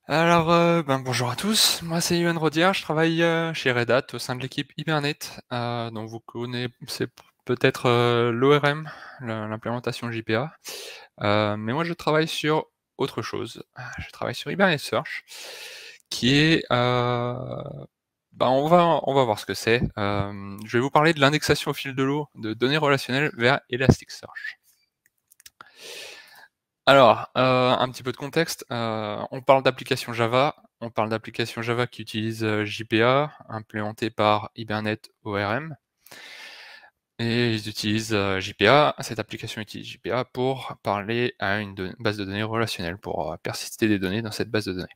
Alors, bonjour à tous, moi c'est Yoann Rodière, je travaille, chez Red Hat au sein de l'équipe Hibernate, dont vous connaissez peut-être, l'ORM, l'implémentation JPA. Mais moi je travaille sur autre chose. Je travaille sur Hibernate Search, qui est, on va voir ce que c'est. Je vais vous parler de l'indexation au fil de l'eau de données relationnelles vers Elasticsearch. Alors, un petit peu de contexte, on parle d'applications Java, qui utilisent, JPA, implémenté par Hibernate ORM et ils utilisent, JPA, cette application utilise JPA pour parler à une base de données relationnelle, pour, persister des données dans cette base de données.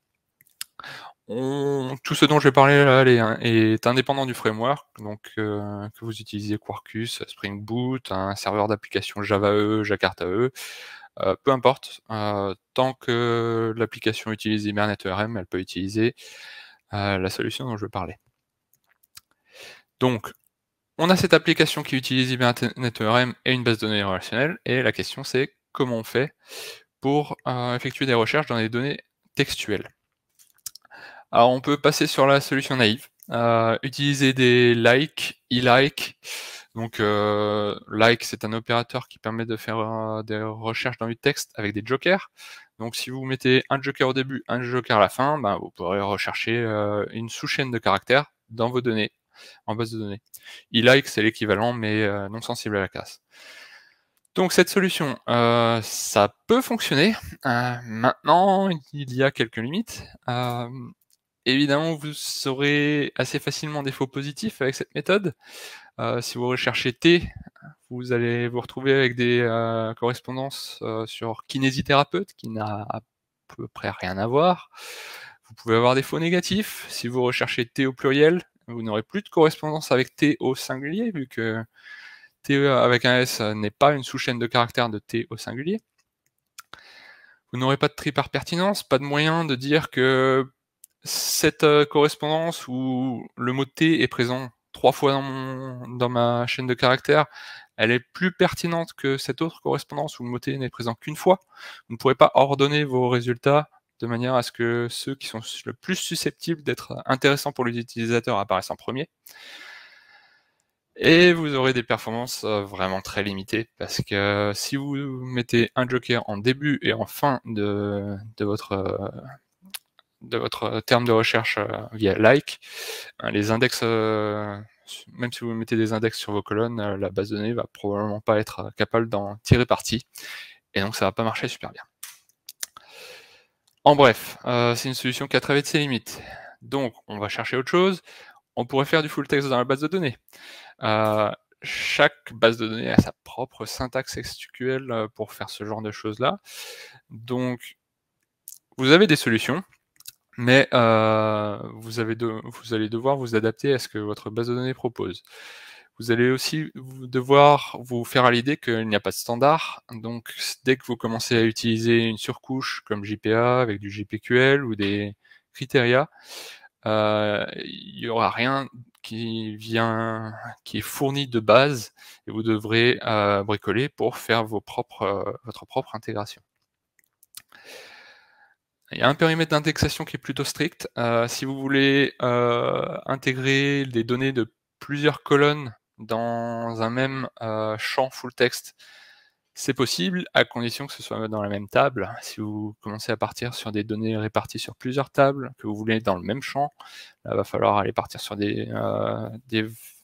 Tout ce dont je vais parler là est indépendant du framework, donc que vous utilisiez Quarkus, Spring Boot, un serveur d'application JavaE, Jakarta E, peu importe, tant que l'application utilise Hibernate ORM, elle peut utiliser la solution dont je veux parler. Donc, on a cette application qui utilise Hibernate ORM et une base de données relationnelle, et la question c'est comment on fait pour effectuer des recherches dans des données textuelles. Alors on peut passer sur la solution naïve, utiliser des like, e-like. Donc like, c'est un opérateur qui permet de faire des recherches dans du texte avec des jokers. Donc si vous mettez un joker au début, un joker à la fin, vous pourrez rechercher une sous-chaîne de caractères dans vos données, en base de données. E-like, c'est l'équivalent, mais non sensible à la casse. Donc cette solution, ça peut fonctionner. Maintenant, il y a quelques limites. Évidemment, vous saurez assez facilement des faux positifs avec cette méthode. Si vous recherchez T, vous allez vous retrouver avec des correspondances sur kinésithérapeute, qui n'a à peu près rien à voir. Vous pouvez avoir des faux négatifs. Si vous recherchez T au pluriel, vous n'aurez plus de correspondance avec T au singulier, vu que T avec un S n'est pas une sous-chaîne de caractères de T au singulier. Vous n'aurez pas de tri par pertinence, pas de moyen de dire que cette correspondance où le mot T est présent 3 fois dans ma chaîne de caractères, elle est plus pertinente que cette autre correspondance où le mot T n'est présent qu'une fois. Vous ne pourrez pas ordonner vos résultats de manière à ce que ceux qui sont le plus susceptibles d'être intéressants pour les utilisateurs apparaissent en premier. Et vous aurez des performances vraiment très limitées, parce que si vous mettez un joker en début et en fin de votre terme de recherche via like, les index, même si vous mettez des index sur vos colonnes, la base de données va probablement pas être capable d'en tirer parti, et donc ça va pas marcher super bien. En bref, c'est une solution qui a très vite ses limites. Donc on va chercher autre chose. On pourrait faire du full text dans la base de données. Chaque base de données a sa propre syntaxe SQL pour faire ce genre de choses-là. Donc vous avez des solutions, mais vous allez devoir vous adapter à ce que votre base de données propose. Vous allez aussi devoir vous faire à l'idée qu'il n'y a pas de standard, donc dès que vous commencez à utiliser une surcouche comme JPA avec du JPQL ou des Criteria, il n'y aura rien qui est fourni de base, et vous devrez bricoler pour faire votre propre intégration. Il y a un périmètre d'indexation qui est plutôt strict. Si vous voulez intégrer des données de plusieurs colonnes dans un même champ full text, c'est possible, à condition que ce soit dans la même table. Si vous commencez à partir sur des données réparties sur plusieurs tables, que vous voulez dans le même champ, là, va falloir aller partir sur des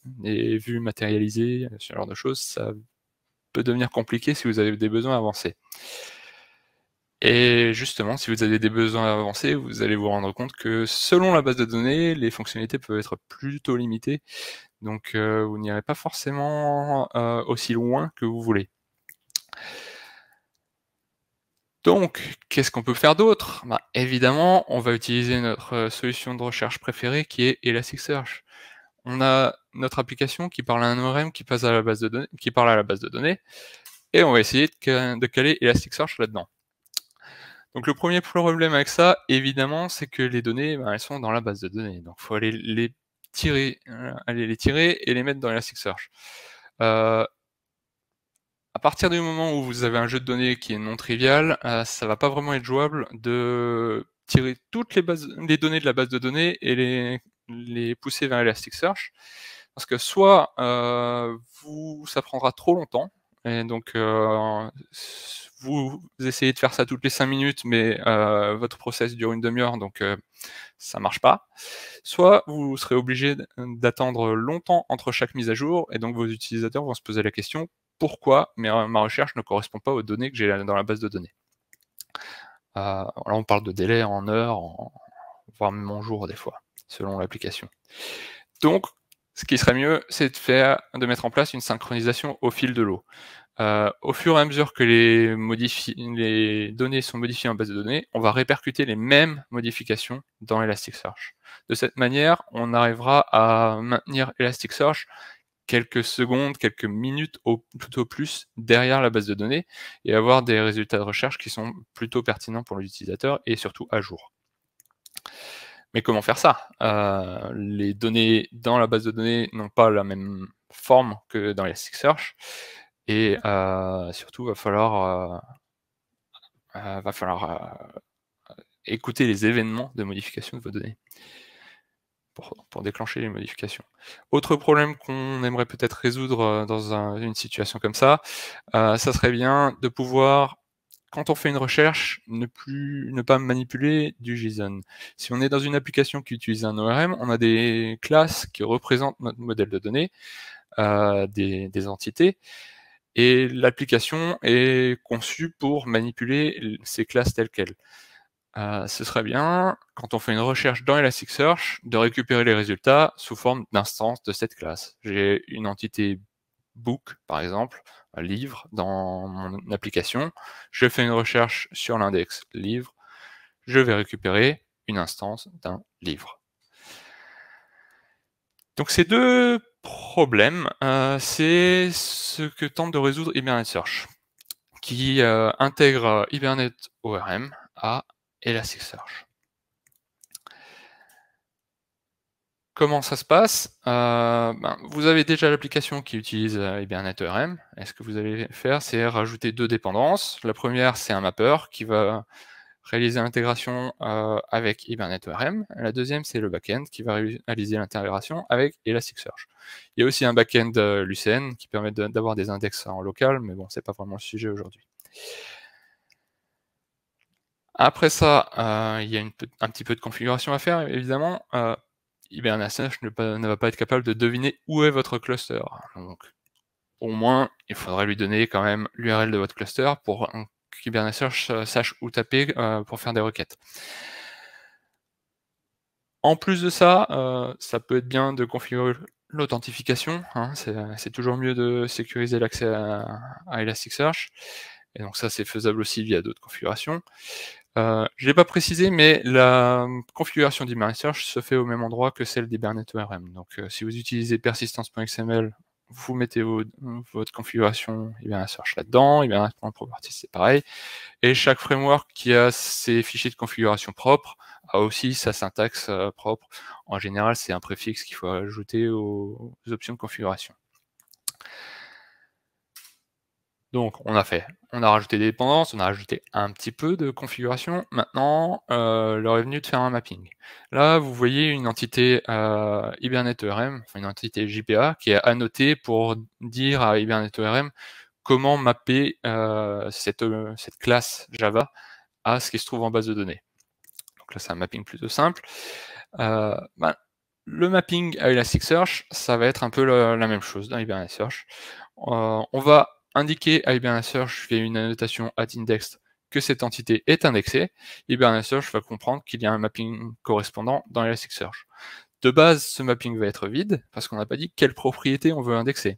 vues matérialisées, ce genre de choses. Ça peut devenir compliqué si vous avez des besoins avancés. Et justement, si vous avez des besoins avancés, vous allez vous rendre compte que selon la base de données, les fonctionnalités peuvent être plutôt limitées. Donc vous n'irez pas forcément aussi loin que vous voulez. Donc, qu'est-ce qu'on peut faire d'autre? Évidemment, on va utiliser notre solution de recherche préférée qui est Elasticsearch. On a notre application qui parle à un ORM qui parle à la base de données, et on va essayer de caler Elasticsearch là-dedans. Donc le premier problème avec ça, évidemment, c'est que les données, elles sont dans la base de données. Donc il faut aller les tirer et les mettre dans Elasticsearch. À partir du moment où vous avez un jeu de données qui est non trivial, ça va pas vraiment être jouable de tirer toutes les données de la base de données et les pousser vers Elasticsearch. Parce que soit ça prendra trop longtemps, et donc vous essayez de faire ça toutes les 5 minutes, mais votre process dure une demi-heure, donc ça marche pas. Soit vous serez obligé d'attendre longtemps entre chaque mise à jour, et donc vos utilisateurs vont se poser la question: pourquoi ma recherche ne correspond pas aux données que j'ai dans la base de données? Là, on parle de délai en heures, voire même en jours des fois, selon l'application. Donc, ce qui serait mieux, c'est de mettre en place une synchronisation au fil de l'eau. Au fur et à mesure que les données sont modifiées en base de données, on va répercuter les mêmes modifications dans Elasticsearch. De cette manière, on arrivera à maintenir Elasticsearch quelques secondes, quelques minutes tout au plus derrière la base de données, et avoir des résultats de recherche qui sont plutôt pertinents pour l'utilisateur et surtout à jour. Mais comment faire ça? Les données dans la base de données n'ont pas la même forme que dans Elasticsearch, et surtout va falloir écouter les événements de modification de vos données pour déclencher les modifications. Autre problème qu'on aimerait peut-être résoudre dans une situation comme ça serait bien de pouvoir, quand on fait une recherche, ne pas manipuler du JSON. Si on est dans une application qui utilise un ORM, on a des classes qui représentent notre modèle de données, des entités, et l'application est conçue pour manipuler ces classes telles quelles. Ce serait bien, quand on fait une recherche dans Elasticsearch, de récupérer les résultats sous forme d'instance de cette classe. J'ai une entité book, par exemple, un livre dans mon application, je fais une recherche sur l'index livre, je vais récupérer une instance d'un livre. Donc ces deux problèmes, c'est ce que tente de résoudre Hibernate Search, qui intègre Hibernate ORM à Elasticsearch. Comment ça se passe? Vous avez déjà l'application qui utilise Hibernate ORM, et ce que vous allez faire, c'est rajouter deux dépendances. La première, c'est un mapper qui va réaliser l'intégration avec Hibernate ORM. La deuxième, c'est le backend qui va réaliser l'intégration avec Elasticsearch. Il y a aussi un backend Lucene qui permet d'avoir des index en local, mais bon, c'est pas vraiment le sujet aujourd'hui. Après ça, il y a un petit peu de configuration à faire, évidemment. Hibernate Search ne va pas être capable de deviner où est votre cluster. Donc, au moins, il faudrait lui donner quand même l'URL de votre cluster pour qu'Hibernate Search sache où taper pour faire des requêtes. En plus de ça peut être bien de configurer l'authentification, hein, c'est toujours mieux de sécuriser l'accès à Elasticsearch, et donc ça c'est faisable aussi via d'autres configurations. Je l'ai pas précisé, mais la configuration d'Hibernate Search se fait au même endroit que celle d'Hibernate ORM. Donc si vous utilisez persistence.xml, vous mettez votre configuration Hibernate Search là-dedans, Hibernate.properties c'est pareil, et chaque framework qui a ses fichiers de configuration propres a aussi sa syntaxe propre. En général, c'est un préfixe qu'il faut ajouter aux options de configuration. Donc on a rajouté des dépendances, on a rajouté un petit peu de configuration. Maintenant, l'heure est venue de faire un mapping. Là, vous voyez une entité Hibernate ORM, enfin une entité JPA, qui est annotée pour dire à Hibernate ORM comment mapper cette classe Java à ce qui se trouve en base de données. Donc là, c'est un mapping plutôt simple. Le mapping à Elasticsearch, ça va être un peu la même chose dans Hibernate Search. On va indiquer à Hibernate Search via une annotation @index que cette entité est indexée. Hibernate Search va comprendre qu'il y a un mapping correspondant dans Elasticsearch. De base, ce mapping va être vide, parce qu'on n'a pas dit quelle propriété on veut indexer.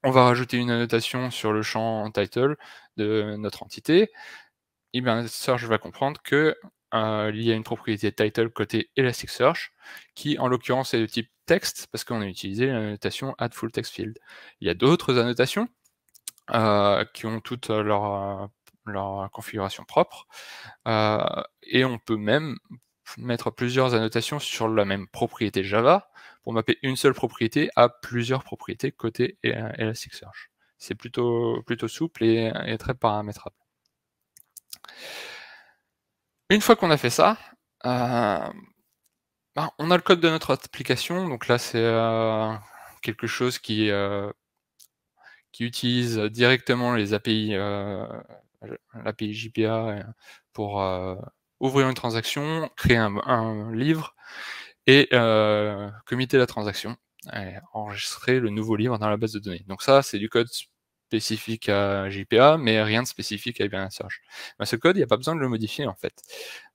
On va rajouter une annotation sur le champ title de notre entité. Hibernate Search va comprendre que il y a une propriété title côté Elasticsearch, qui en l'occurrence est de type texte, parce qu'on a utilisé l'annotation add_full_text_field. Il y a d'autres annotations qui ont toutes leur configuration propre, et on peut même mettre plusieurs annotations sur la même propriété Java pour mapper une seule propriété à plusieurs propriétés côté Elasticsearch. C'est plutôt souple et très paramétrable. Une fois qu'on a fait ça, on a le code de notre application, donc là c'est, quelque chose qui utilise directement les API, l'API JPA, pour, ouvrir une transaction, créer un livre et committer la transaction et enregistrer le nouveau livre dans la base de données. Donc ça, c'est du code spécifique à JPA, mais rien de spécifique à Hibernate Search. Ce code, il n'y a pas besoin de le modifier en fait.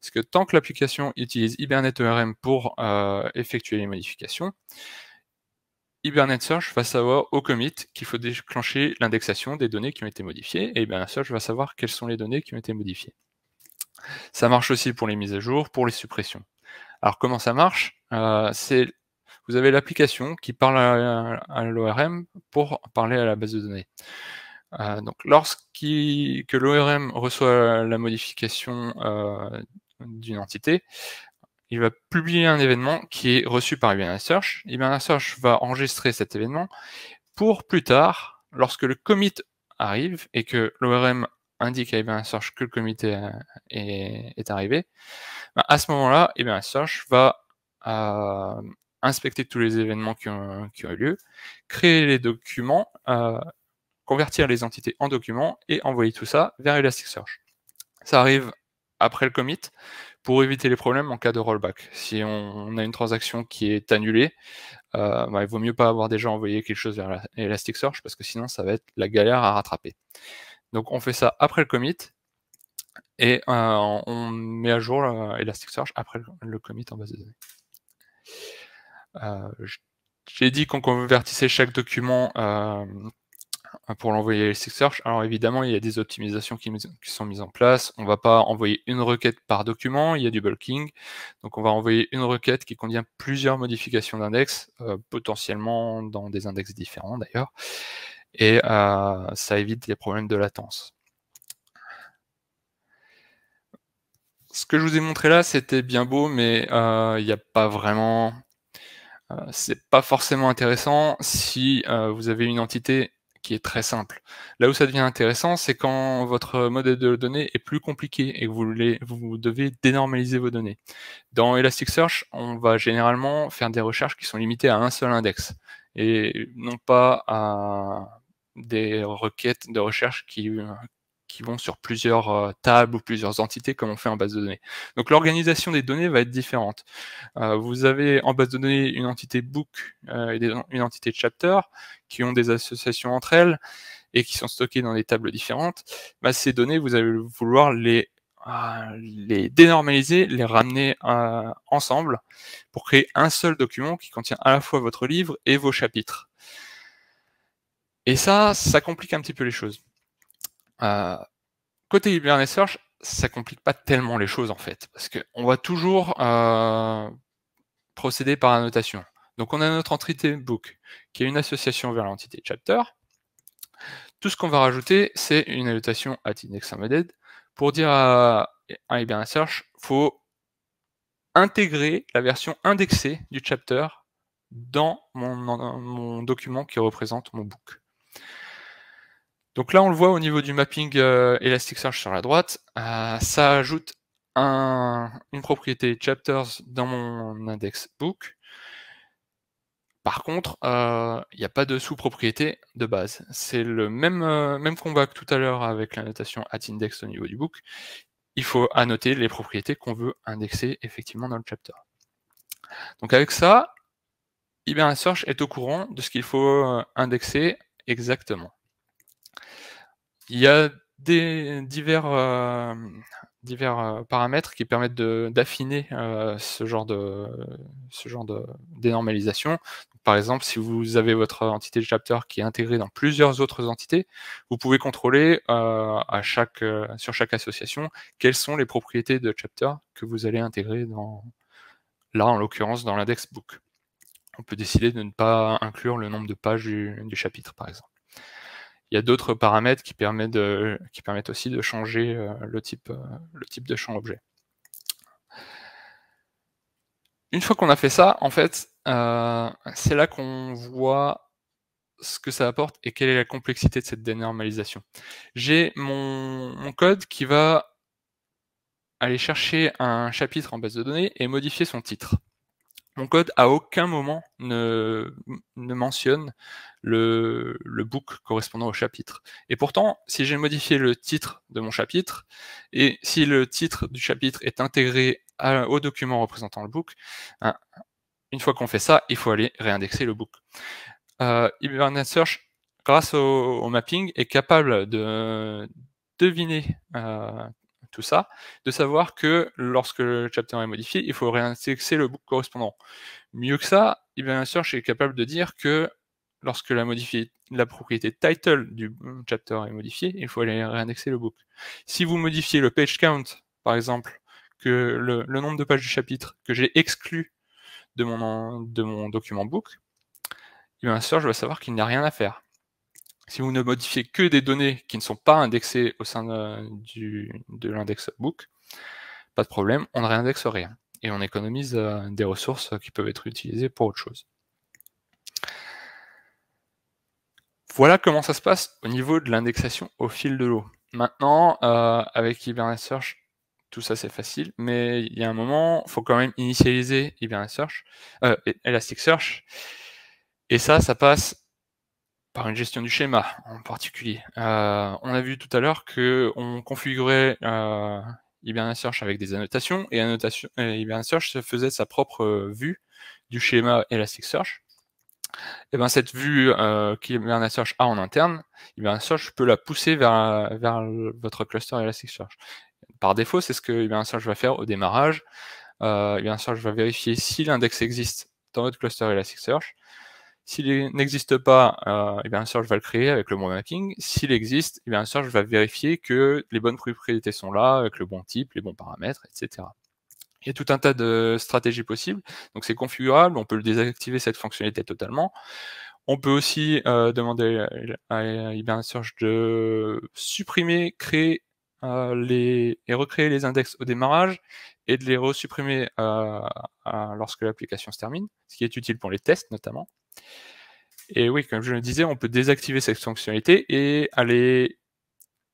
Parce que tant que l'application utilise Hibernate ORM pour effectuer les modifications, Hibernate Search va savoir au commit qu'il faut déclencher l'indexation des données qui ont été modifiées, et Hibernate Search va savoir quelles sont les données qui ont été modifiées. Ça marche aussi pour les mises à jour, pour les suppressions. Alors comment ça marche? Vous avez l'application qui parle à l'ORM pour parler à la base de données. Donc que l'ORM reçoit la modification d'une entité, il va publier un événement qui est reçu par Hibernate Search. Hibernate Search va enregistrer cet événement pour plus tard, lorsque le commit arrive et que l'ORM indique à Hibernate Search que le commit est arrivé, à ce moment-là, Hibernate Search va inspecter tous les événements qui ont eu lieu, créer les documents, convertir les entités en documents et envoyer tout ça vers Elasticsearch. Ça arrive après le commit pour éviter les problèmes en cas de rollback. Si on a une transaction qui est annulée, il vaut mieux pas avoir déjà envoyé quelque chose vers Elasticsearch parce que sinon ça va être la galère à rattraper. Donc on fait ça après le commit et on met à jour Elasticsearch après le commit en base de données. J'ai dit qu'on convertissait chaque document pour l'envoyer à Elasticsearch. Alors évidemment, il y a des optimisations qui sont mises en place. On ne va pas envoyer une requête par document, il y a du bulking. Donc on va envoyer une requête qui contient plusieurs modifications d'index, potentiellement dans des index différents d'ailleurs. Et ça évite les problèmes de latence. Ce que je vous ai montré là, c'était bien beau, mais il n'y a pas vraiment... c'est pas forcément intéressant si vous avez une entité qui est très simple. Là où ça devient intéressant, c'est quand votre modèle de données est plus compliqué et que vous devez dénormaliser vos données. Dans Elasticsearch, on va généralement faire des recherches qui sont limitées à un seul index et non pas à des requêtes de recherche qui vont sur plusieurs tables ou plusieurs entités comme on fait en base de données. Donc l'organisation des données va être différente. Vous avez en base de données une entité book et une entité chapter qui ont des associations entre elles et qui sont stockées dans des tables différentes. Ces données, vous allez vouloir les dénormaliser, les ramener ensemble pour créer un seul document qui contient à la fois votre livre et vos chapitres. Et ça complique un petit peu les choses. Côté Hibernate Search, ça complique pas tellement les choses en fait, parce qu'on va toujours procéder par annotation. Donc on a notre entité book, qui est une association vers l'entité chapter. Tout ce qu'on va rajouter, c'est une annotation @indexEmbedded pour dire à Hibernate Search, faut intégrer la version indexée du chapter dans mon document qui représente mon book. Donc là, on le voit au niveau du mapping Elasticsearch sur la droite, ça ajoute une propriété chapters dans mon index book. Par contre, il n'y a pas de sous-propriété de base. C'est le même combat que tout à l'heure avec la notation @index au niveau du book. Il faut annoter les propriétés qu'on veut indexer effectivement dans le chapter. Donc avec ça, Hibernate Search est au courant de ce qu'il faut indexer exactement. Il y a des divers paramètres qui permettent d'affiner ce genre de dénormalisation. Par exemple, si vous avez votre entité de chapter qui est intégrée dans plusieurs autres entités, vous pouvez contrôler sur chaque association quelles sont les propriétés de chapter que vous allez intégrer là en l'occurrence dans l'index book. On peut décider de ne pas inclure le nombre de pages du chapitre par exemple. Il y a d'autres paramètres qui permettent aussi de changer le type de champ objet. Une fois qu'on a fait ça, en fait, c'est là qu'on voit ce que ça apporte et quelle est la complexité de cette dénormalisation. J'ai mon code qui va aller chercher un chapitre en base de données et modifier son titre. Mon code à aucun moment ne mentionne le book correspondant au chapitre. Et pourtant, si j'ai modifié le titre de mon chapitre, et si le titre du chapitre est intégré au document représentant le book, hein, une fois qu'on fait ça, il faut aller réindexer le book. Hibernate Search, grâce au mapping, est capable de deviner tout ça, de savoir que lorsque le chapter est modifié, il faut réindexer le book correspondant. Mieux que ça, Hibernate Search est capable de dire que lorsque la propriété title du chapter est modifiée, il faut aller réindexer le book. Si vous modifiez le page count, par exemple, que le nombre de pages du chapitre que j'ai exclu de mon document book, Hibernate Search va savoir qu'il n'y a rien à faire. Si vous ne modifiez que des données qui ne sont pas indexées au sein de l'index book, pas de problème, on ne réindexe rien. Et on économise des ressources qui peuvent être utilisées pour autre chose. Voilà comment ça se passe au niveau de l'indexation au fil de l'eau. Maintenant, avec Hibernate Search, tout ça c'est facile, mais il y a un moment, il faut quand même initialiser Hibernate Search, Elasticsearch, et ça passe par une gestion du schéma en particulier. On a vu tout à l'heure qu'on configurait Hibernate Search avec des annotations, et Hibernate Search se faisait sa propre vue du schéma Elasticsearch. Et ben cette vue qu'Hibernate Search a en interne, Hibernate Search peut la pousser vers votre cluster Elasticsearch. Par défaut, c'est ce que Hibernate Search va faire au démarrage. Hibernate Search va vérifier si l'index existe dans votre cluster Elasticsearch. S'il n'existe pas, Hibernate Search va le créer avec le bon mapping. S'il existe, Hibernate Search va vérifier que les bonnes propriétés sont là, avec le bon type, les bons paramètres, etc. Il y a tout un tas de stratégies possibles, donc c'est configurable, on peut le désactiver cette fonctionnalité totalement. On peut aussi demander à Hibernate Search de supprimer, créer et recréer les index au démarrage, et de les resupprimer lorsque l'application se termine, ce qui est utile pour les tests notamment. Et oui, comme je le disais, on peut désactiver cette fonctionnalité et aller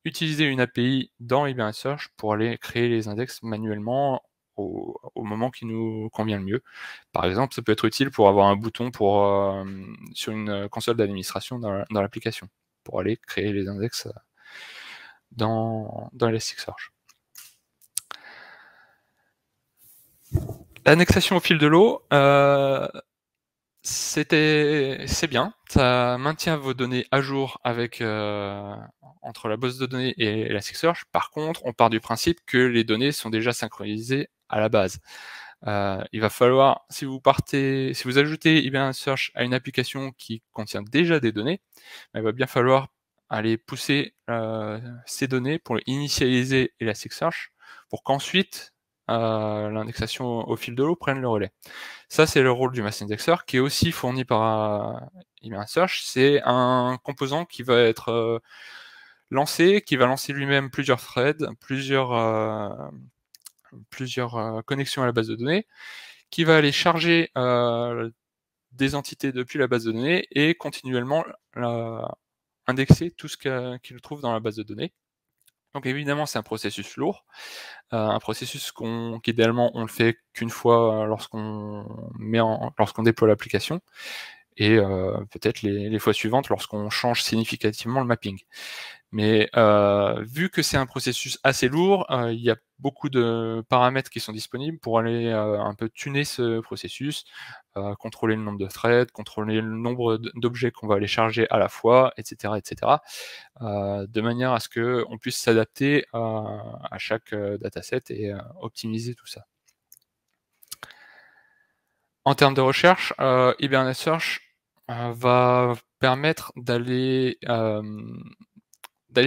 utiliser une API dans Hibernate Search pour aller créer les index manuellement au moment qui nous convient le mieux. Par exemple, ça peut être utile pour avoir un bouton sur une console d'administration dans l'application, pour aller créer les index dans Elasticsearch. L'annexation au fil de l'eau, c'est bien, ça maintient vos données à jour avec entre la base de données et Elasticsearch. Par contre, on part du principe que les données sont déjà synchronisées à la base. Il va falloir, si vous ajoutez Hibernate Search à une application qui contient déjà des données, il va bien falloir aller pousser ces données pour initialiser Elasticsearch pour qu'ensuite l'indexation au fil de l'eau prenne le relais. Ça, c'est le rôle du mass indexer qui est aussi fourni par Hibernate Search. C'est un composant qui va être lancé, qui va lancer lui-même plusieurs threads, plusieurs connexions à la base de données, qui va aller charger des entités depuis la base de données et continuellement indexer tout ce qu'il trouve dans la base de données. Donc évidemment, c'est un processus lourd, un processus qu'idéalement on le fait qu'une fois lorsqu'on déploie l'application, et peut-être les fois suivantes lorsqu'on change significativement le mapping. Mais vu que c'est un processus assez lourd, il y a beaucoup de paramètres qui sont disponibles pour aller un peu tuner ce processus, contrôler le nombre de threads, contrôler le nombre d'objets qu'on va aller charger à la fois, etc., etc., de manière à ce qu'on puisse s'adapter à chaque dataset et optimiser tout ça. En termes de recherche, Hibernate Search va permettre d'aller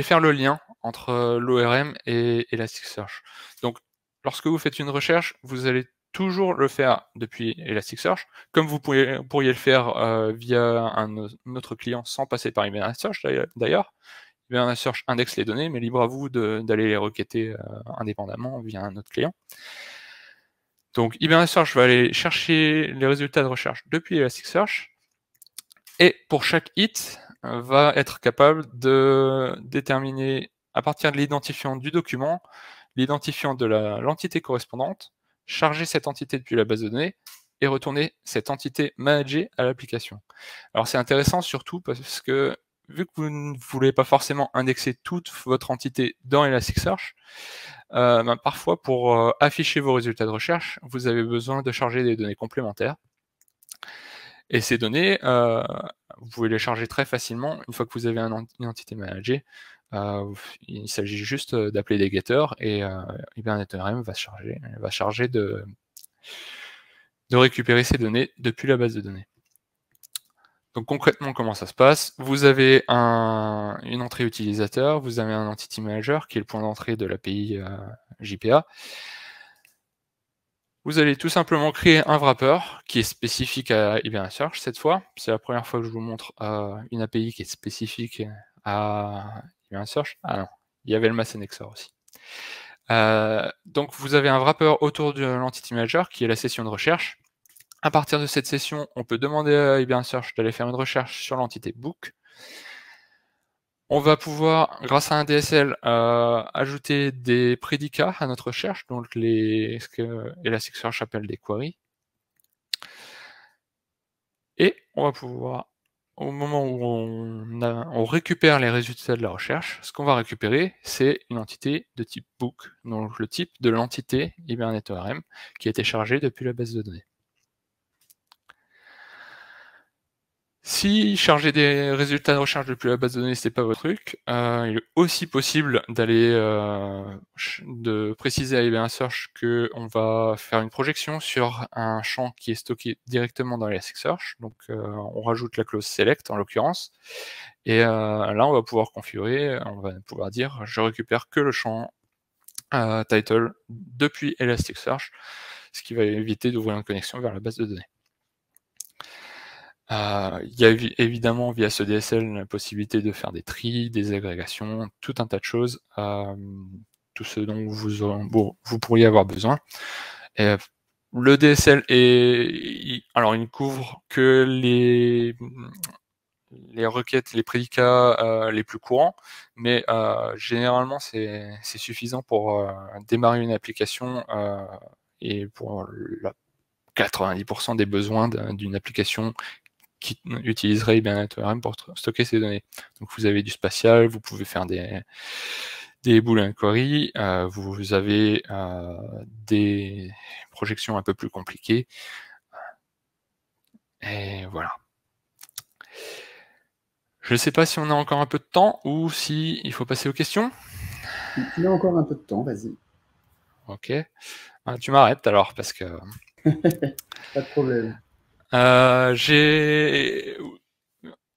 faire le lien entre l'ORM et Elasticsearch. Donc, lorsque vous faites une recherche, vous allez toujours le faire depuis Elasticsearch, comme vous pourriez le faire via un autre client sans passer par Hibernate Search d'ailleurs. Hibernate Search indexe les données, mais libre à vous d'aller les requêter indépendamment via un autre client. Donc Hibernate Search va aller chercher les résultats de recherche depuis Elasticsearch, et pour chaque hit, va être capable de déterminer, à partir de l'identifiant du document, l'identifiant de l'entité correspondante, charger cette entité depuis la base de données et retourner cette entité managée à l'application. Alors c'est intéressant surtout parce que vu que vous ne voulez pas forcément indexer toute votre entité dans Elasticsearch, parfois pour afficher vos résultats de recherche, vous avez besoin de charger des données complémentaires. Et ces données, vous pouvez les charger très facilement une fois que vous avez une entité managée. Il s'agit juste d'appeler des getters et Hibernate-ORM va charger de récupérer ces données depuis la base de données. Donc concrètement, comment ça se passe? Vous avez une entrée utilisateur, vous avez un entity manager qui est le point d'entrée de l'API JPA. Vous allez tout simplement créer un wrapper qui est spécifique à Elasticsearch cette fois. C'est la première fois que je vous montre une API qui est spécifique à Elasticsearch. Ah non, il y avait le mass annexor aussi. Donc vous avez un wrapper autour de l'entity manager qui est la session de recherche. À partir de cette session, on peut demander à Elasticsearch d'aller faire une recherche sur l'entité book. On va pouvoir, grâce à un DSL, ajouter des prédicats à notre recherche, donc ce que Elasticsearch appelle des queries. Et on va pouvoir, au moment où on récupère les résultats de la recherche, ce qu'on va récupérer, c'est une entité de type book, donc le type de l'entité Hibernate-ORM qui a été chargée depuis la base de données. Si charger des résultats de recherche depuis la base de données, c'est pas votre truc, il est aussi possible d'aller de préciser à Elasticsearch qu'on va faire une projection sur un champ qui est stocké directement dans Elasticsearch. Donc on rajoute la clause select en l'occurrence, et là on va pouvoir configurer, on va pouvoir dire je récupère que le champ title depuis Elasticsearch, ce qui va éviter d'ouvrir une connexion vers la base de données. Il y a évidemment via ce DSL la possibilité de faire des tris, des agrégations, tout un tas de choses, tout ce dont vous pourriez avoir besoin. Et le DSL il ne couvre que les requêtes, les prédicats les plus courants, mais généralement c'est suffisant pour démarrer une application et pour 90% des besoins d'une application qui utiliserait Hibernate-ORM pour stocker ces données. Donc vous avez du spatial, vous pouvez faire des boolean queries, vous avez des projections un peu plus compliquées. Et voilà. Je ne sais pas si on a encore un peu de temps ou si il faut passer aux questions. Tu as encore un peu de temps, vas-y. Ok. Tu m'arrêtes alors parce que... Pas de problème.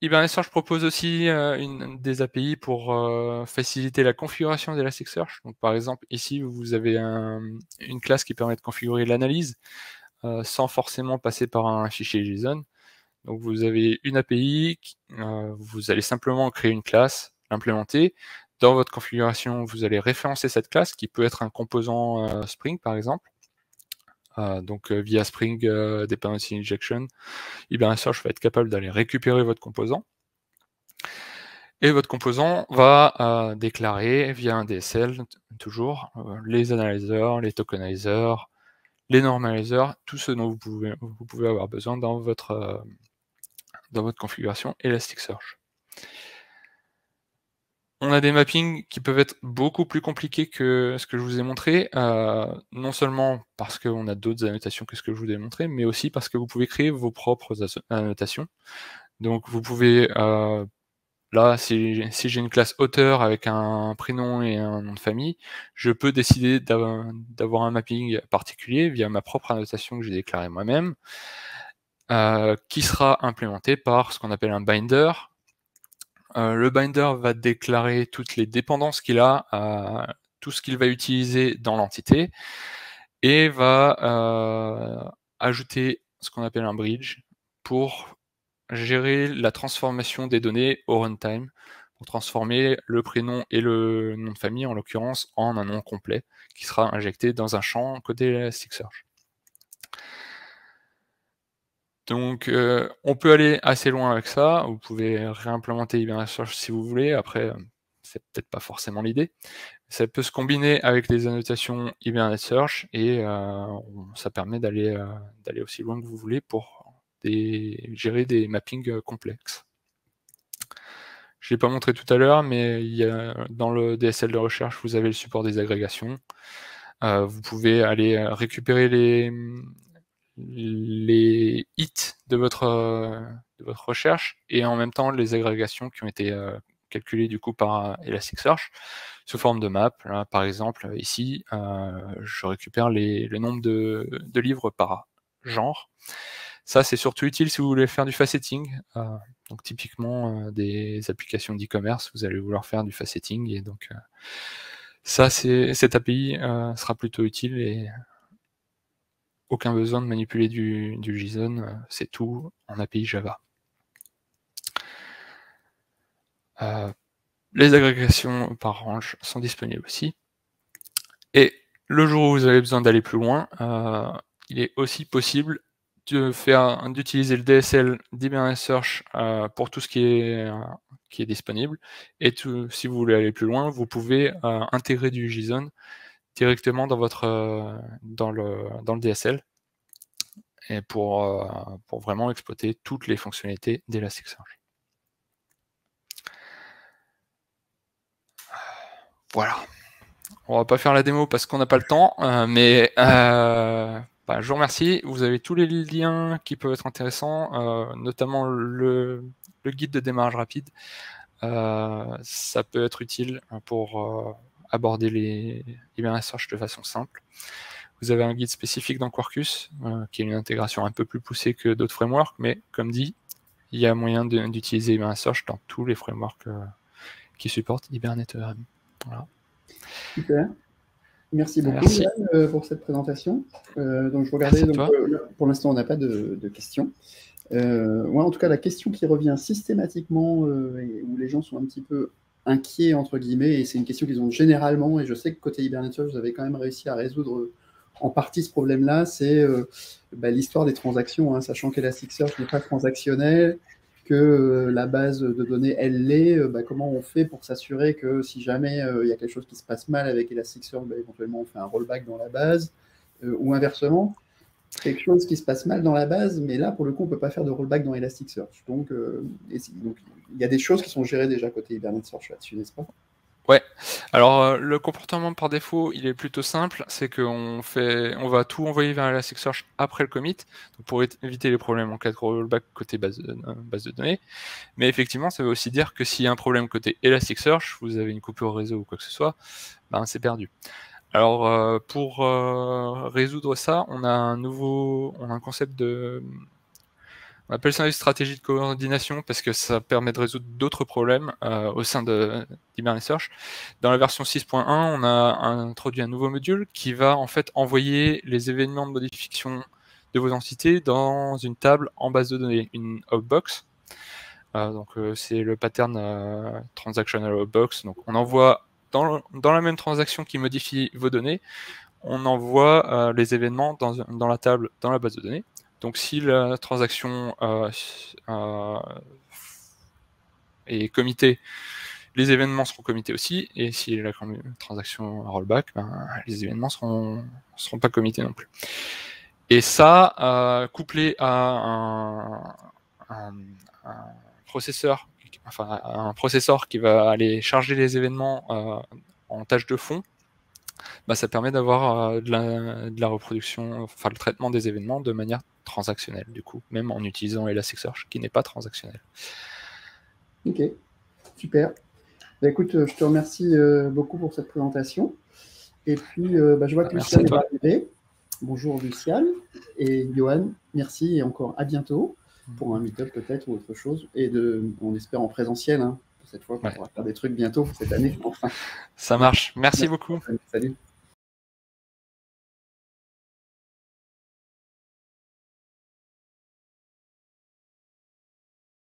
Elasticsearch propose aussi des API pour faciliter la configuration d'Elasticsearch. Donc par exemple, ici, vous avez une classe qui permet de configurer l'analyse sans forcément passer par un fichier JSON. Donc vous avez une API, vous allez simplement créer une classe, l'implémenter. Dans votre configuration, vous allez référencer cette classe qui peut être un composant Spring par exemple. Donc via Spring Dependency Injection, Elasticsearch va être capable d'aller récupérer votre composant. Et votre composant va déclarer via un DSL, toujours, les analyzers, les tokenizers, les normalizers, tout ce dont vous pouvez avoir besoin dans votre configuration Elasticsearch. On a des mappings qui peuvent être beaucoup plus compliqués que ce que je vous ai montré, non seulement parce qu'on a d'autres annotations que ce que je vous ai montré, mais aussi parce que vous pouvez créer vos propres annotations. Donc vous pouvez, là, si j'ai une classe auteur avec un prénom et un nom de famille, je peux décider d'avoir un mapping particulier via ma propre annotation que j'ai déclarée moi-même, qui sera implémenté par ce qu'on appelle un binder. Le binder va déclarer toutes les dépendances qu'il a, tout ce qu'il va utiliser dans l'entité, et va ajouter ce qu'on appelle un bridge pour gérer la transformation des données au runtime, pour transformer le prénom et le nom de famille, en l'occurrence, en un nom complet, qui sera injecté dans un champ côté Elasticsearch. Donc on peut aller assez loin avec ça, vous pouvez réimplémenter Elasticsearch si vous voulez, après c'est peut-être pas forcément l'idée. Ça peut se combiner avec les annotations Hibernate Search et ça permet d'aller aussi loin que vous voulez pour gérer des mappings complexes. Je ne l'ai pas montré tout à l'heure, mais dans le DSL de recherche, vous avez le support des agrégations. Vous pouvez aller récupérer les hits de votre recherche et en même temps les agrégations qui ont été calculées du coup par Elasticsearch sous forme de map. Là, par exemple, ici, je récupère le nombre de livres par genre. Ça, c'est surtout utile si vous voulez faire du faceting. Donc typiquement, des applications d'e-commerce, vous allez vouloir faire du faceting et donc cette API sera plutôt utile et aucun besoin de manipuler du JSON, c'est tout en API Java. Les agrégations par range sont disponibles aussi. Et le jour où vous avez besoin d'aller plus loin, il est aussi possible d'utiliser le DSL d'Hibernate Search pour tout ce qui est disponible. Et si vous voulez aller plus loin, vous pouvez intégrer du JSON directement dans le DSL et pour vraiment exploiter toutes les fonctionnalités d'Elasticsearch. Voilà. On va pas faire la démo parce qu'on n'a pas le temps, mais je vous remercie. Vous avez tous les liens qui peuvent être intéressants, notamment le guide de démarrage rapide. Ça peut être utile pour aborder les Hibernate Search de façon simple. Vous avez un guide spécifique dans Quarkus, qui est une intégration un peu plus poussée que d'autres frameworks, mais comme dit, il y a moyen d'utiliser Hibernate Search dans tous les frameworks qui supportent Hibernate. Voilà. Super. Merci beaucoup Yann, pour cette présentation. Donc je regardais, pour l'instant on n'a pas de questions. Moi en tout cas la question qui revient systématiquement et où les gens sont un petit peu inquiets entre guillemets, et c'est une question qu'ils ont généralement, et je sais que côté Hibernate Search vous avez quand même réussi à résoudre en partie ce problème-là, c'est l'histoire des transactions, hein, sachant qu'Elasticsearch n'est pas transactionnel, que la base de données, elle l'est, comment on fait pour s'assurer que si jamais il y a quelque chose qui se passe mal avec Elasticsearch, éventuellement on fait un rollback dans la base, ou inversement, quelque chose qui se passe mal dans la base, mais là, pour le coup, on ne peut pas faire de rollback dans Elasticsearch. Donc, il y a des choses qui sont gérées déjà côté Hibernate Search là-dessus, n'est-ce pas? Ouais, alors le comportement par défaut, il est plutôt simple, c'est qu'on va tout envoyer vers Elasticsearch après le commit, donc pour éviter les problèmes en cas de rollback côté base de données. Mais effectivement, ça veut aussi dire que s'il y a un problème côté Elasticsearch, vous avez une coupure réseau ou quoi que ce soit, c'est perdu. Alors pour résoudre ça, on a un concept on appelle ça une stratégie de coordination parce que ça permet de résoudre d'autres problèmes au sein d'Hibernate Search. Dans la version 6.1, on a introduit un nouveau module qui va en fait envoyer les événements de modification de vos entités dans une table en base de données, une Outbox. Donc c'est le pattern transactional Outbox. Donc on envoie dans la même transaction qui modifie vos données, on envoie les événements dans la table, dans la base de données. Donc si la transaction est committée, les événements seront committés aussi, et si la transaction rollback, les événements seront pas committés non plus. Et ça, couplé à un processeur qui va aller charger les événements en tâche de fond, ça permet d'avoir de la reproduction, le traitement des événements de manière transactionnelle, du coup, même en utilisant Elasticsearch, qui n'est pas transactionnel. Ok, super. Écoute, je te remercie beaucoup pour cette présentation. Et puis, je vois que Luciane est arrivé. Bonjour Luciane et Johan, merci et encore à bientôt pour un meet-up peut-être ou autre chose. Et on espère en présentiel, hein, cette fois qu'on pourra faire des trucs bientôt cette année, enfin. Ça marche, merci beaucoup. Salut.